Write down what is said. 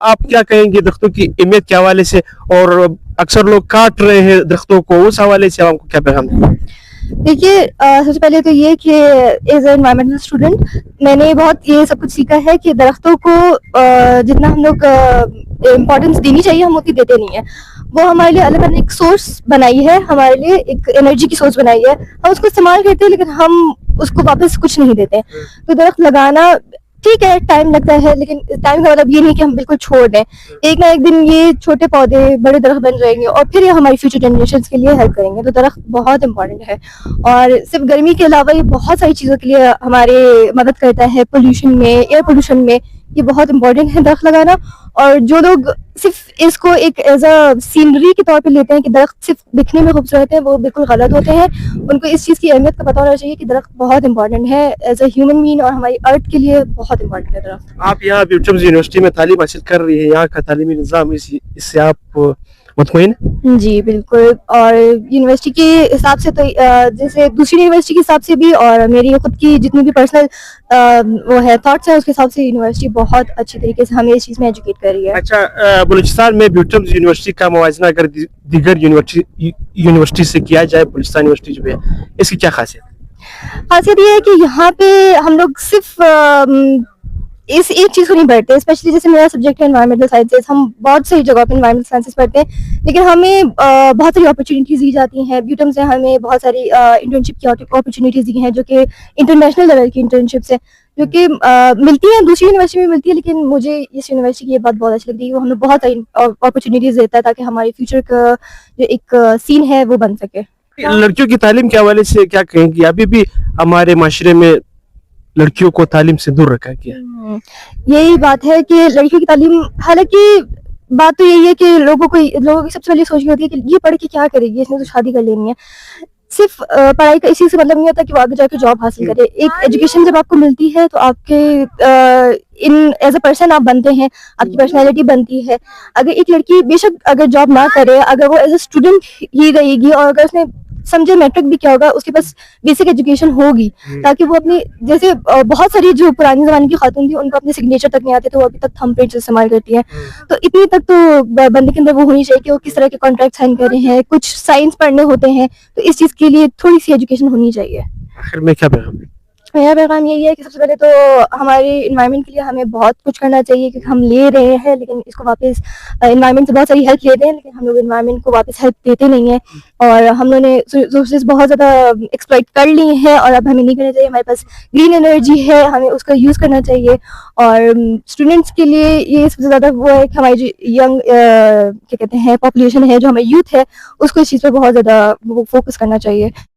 آپ کیا کہیں گے درختوں کی اہمیت کے حوالے سے, اور اکثر لوگ کاٹ رہے ہیں درختوں کو, اس حوالے سے عوام کو کیا پیغام دیں؟ دیکھیے سب سے پہلے تو یہ کہ ایز اے انوائرمنٹل اسٹوڈنٹ میں نے بہت یہ سب کچھ سیکھا ہے کہ درختوں کو جتنا ہم لوگ امپورٹینس دینی چاہیے ہم اتنی دیتے نہیں ہیں. وہ ہمارے لیے اللہ تعالیٰ نے ایک سورس بنائی ہے, ہمارے لیے ایک انرجی کی سورس بنائی ہے. ہم اس کو استعمال کرتے ہیں لیکن ہم اس کو واپس کچھ نہیں دیتے. تو درخت لگانا ٹھیک ہے ٹائم لگتا ہے, لیکن ٹائم کا مطلب یہ نہیں کہ ہم بالکل چھوڑ دیں. ایک نہ ایک دن یہ چھوٹے پودے بڑے درخت بن جائیں گے اور پھر یہ ہماری فیوچر جنریشنز کے لیے ہیلپ کریں گے. تو درخت بہت امپورٹنٹ ہے, اور صرف گرمی کے علاوہ یہ بہت ساری چیزوں کے لیے ہمارے مدد کرتا ہے. پولوشن میں, ایئر پولوشن میں یہ بہت امپورٹنٹ ہے درخت لگانا. اور جو لوگ صرف اس کو ایک ایز اے سینری کے طور پہ لیتے ہیں کہ درخت صرف دکھنے میں خوبصورت ہے, وہ بالکل غلط ہوتے ہیں. ان کو اس چیز کی اہمیت کا پتہ ہونا چاہیے کہ درخت بہت امپورٹنٹ ہے ایز اے ہیومن بینگ, اور ہماری ارتھ کے لیے بہت امپورٹنٹ ہے درخت. آپ یہاں بیوٹمز یونیورسٹی میں تعلیم حاصل کر رہی ہیں, یہاں کا تعلیمی نظام اس سے آپ مطمئن ہیں؟ جی بالکل, اور یونیورسٹی کے حساب سے تو جیسے دوسری یونیورسٹی کے حساب سے بھی, اور میری خود کی جتنی بھی پرسنل وہ ہے تھاٹس ہے, اس کے حساب سے یونیورسٹی بہت اچھی طریقے سے ہمیں اس چیز میں ایجوکیٹ کر رہی ہے. اچھا, بلوچستان میں بیوٹمز یونیورسٹی کا موازنہ اگر دیگر یونیورسٹی سے کیا جائے, بلوچستان یونیورسٹی جو ہے اس کی کیا خاصیت ہے؟ خاصیت یہ ہے کہ یہاں پہ ہم لوگ صرف اس ایک چیز کو نہیں پڑھتے. اسپیشلی جیسے میرا سبجیکٹ ہے انوائرمنٹل سائنسز, ہم بہت سی جگہ پہ انوائرمنٹل سائنسز پڑھتے ہیں, لیکن ہمیں بہت ساری اپرچونیٹیز دی جاتی ہیں. بیوٹم سے ہمیں بہت ساری انٹرنشپ کی اپرچونیٹیز دی ہیں, جو کہ انٹرنیشنل لیول کی انٹرنشپس ہیں, جو کہ ملتی ہیں دوسری یونیورسٹی میں ملتی ہے, لیکن مجھے اس یونیورسٹی کی یہ بات بہت اچھی لگتی ہے. وہ ہمیں بہت ساری اپرچونیٹیز دیتا ہے تاکہ ہماری فیوچر کا جو ایک سین ہے وہ بن سکے. لڑکیوں کی تعلیم کے حوالے سے کیا کہیں گی؟ ابھی بھی ہمارے معاشرے میں لڑکیوں کو تعلیم سے دور رکھا گیا. یہی بات ہے کہ لڑکیوں کی تعلیم, حالانکہ بات تو یہی ہے کہ لوگوں کی سب سے پہلے سوچ ہوتی ہے کہ یہ پڑھ کے کیا کرے گی, اس نے تو شادی کر لینی ہے. صرف پڑھائی کا اسی سے مطلب نہیں ہوتا کہ وہ آگے جا کے جاب حاصل کرے. ایک ایجوکیشن جب آپ کو ملتی ہے تو آپ کے ایز اے پرسن آپ بنتے ہیں, آپ کی پرسنالٹی بنتی ہے. اگر ایک لڑکی بے شک اگر جاب نہ کرے, اگر وہ ایز اے اسٹوڈنٹ ہی رہے گی, اور اگر اس نے سمجھے میٹرک بھی کیا ہوگا, اس کے پاس بیسک ایجوکیشن ہوگی, تاکہ وہ اپنی جیسے بہت ساری جو پرانی زمانے کی خاتون تھی ان کو اپنے سگنیچر تک نہیں آتے, تو وہ ابھی تک تھم پرنٹ استعمال کرتی ہیں. تو اتنی تک تو بندے کے اندر وہ ہونی چاہیے کہ وہ کس طرح کے کانٹریکٹ سائن کر رہے ہیں, کچھ سائنس پڑھنے ہوتے ہیں, تو اس چیز کے لیے تھوڑی سی ایجوکیشن ہونی چاہیے. آخر میں کیا پیغام ہے؟ میرا پیغام یہی ہے کہ سب سے پہلے تو ہمارے انوائرمنٹ کے لیے ہمیں بہت کچھ کرنا چاہیے, کیونکہ ہم لے رہے ہیں لیکن اس کو واپس انوائرمنٹ سے بہت ساری ہیلپ لیتے ہیں, لیکن ہم لوگ انوائرمنٹ کو واپس ہیلپ دیتے نہیں ہیں, اور ہم لوگوں نے ریسورسز بہت زیادہ ایکسپلائٹ کر لی ہیں, اور اب ہمیں نہیں کرنا چاہیے. ہمارے پاس گرین انرجی ہے, ہمیں اس کا یوز کرنا چاہیے. اور اسٹوڈنٹس کے لیے یہ سب سے زیادہ وہ ہے کہ ہماری جو ینگ کیا کہتے ہیں پاپولیشن ہے, جو ہماری یوتھ ہے, اس کو اس چیز پہ بہت زیادہ فوکس کرنا چاہیے.